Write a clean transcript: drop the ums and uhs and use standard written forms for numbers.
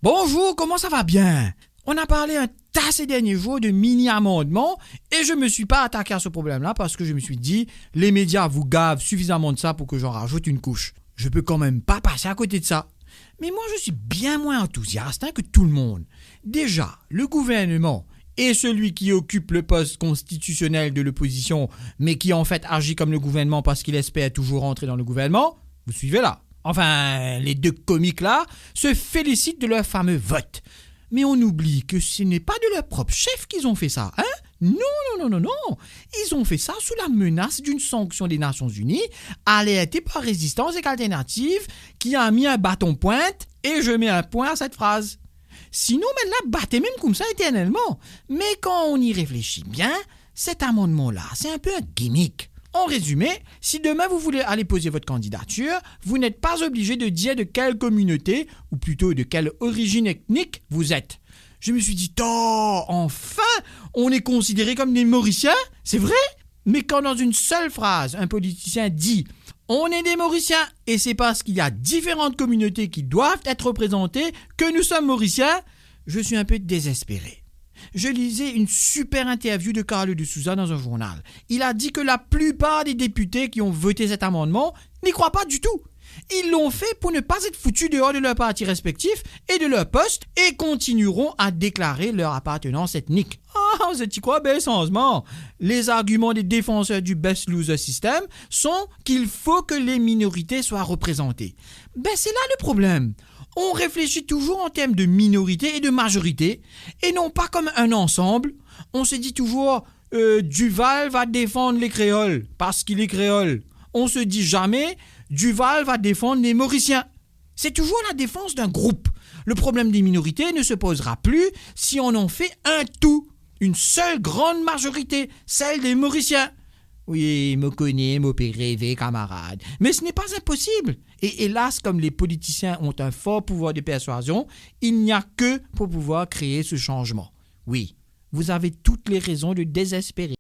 Bonjour, comment ça va bien? On a parlé un tas ces derniers jours de mini-amendements et je me suis pas attaqué à ce problème-là parce que je me suis dit, les médias vous gavent suffisamment de ça pour que j'en rajoute une couche. Je peux quand même pas passer à côté de ça. Mais moi, je suis bien moins enthousiaste que tout le monde. Déjà, le gouvernement est celui qui occupe le poste constitutionnel de l'opposition, mais qui en fait agit comme le gouvernement parce qu'il espère toujours entrer dans le gouvernement. Vous suivez là? Enfin, les deux comiques là se félicitent de leur fameux vote. Mais on oublie que ce n'est pas de leur propre chef qu'ils ont fait ça, hein? Non. Ils ont fait ça sous la menace d'une sanction des Nations Unies, alertée par Résistance et Alternative, qui a mis un bâton pointe, et je mets un point à cette phrase. Sinon, mais là, battez même comme ça éternellement. Mais quand on y réfléchit bien, cet amendement-là, c'est un peu un gimmick. En résumé, si demain vous voulez aller poser votre candidature, vous n'êtes pas obligé de dire de quelle communauté, ou plutôt de quelle origine ethnique vous êtes. Je me suis dit, enfin, on est considéré comme des Mauriciens, c'est vrai? Mais quand dans une seule phrase, un politicien dit « On est des Mauriciens et c'est parce qu'il y a différentes communautés qui doivent être représentées que nous sommes Mauriciens », je suis un peu désespéré. Je lisais une super interview de Carlo de Souza dans un journal. Il a dit que la plupart des députés qui ont voté cet amendement n'y croient pas du tout. Ils l'ont fait pour ne pas être foutus dehors de leurs partis respectifs et de leur poste et continueront à déclarer leur appartenance ethnique. Vous y quoi, bel changement? Les arguments des défenseurs du best loser system sont qu'il faut que les minorités soient représentées. C'est là le problème. On réfléchit toujours en termes de minorité et de majorité, et non pas comme un ensemble. On se dit toujours Duval va défendre les créoles parce qu'il est créole. On se dit jamais Duval va défendre les Mauriciens. C'est toujours la défense d'un groupe. Le problème des minorités ne se posera plus si on en fait un tout, une seule grande majorité, celle des Mauriciens. Oui, me connais, me fait rêver, camarade. Mais ce n'est pas impossible. Et hélas, comme les politiciens ont un fort pouvoir de persuasion, il n'y a que pour pouvoir créer ce changement. Oui, vous avez toutes les raisons de désespérer.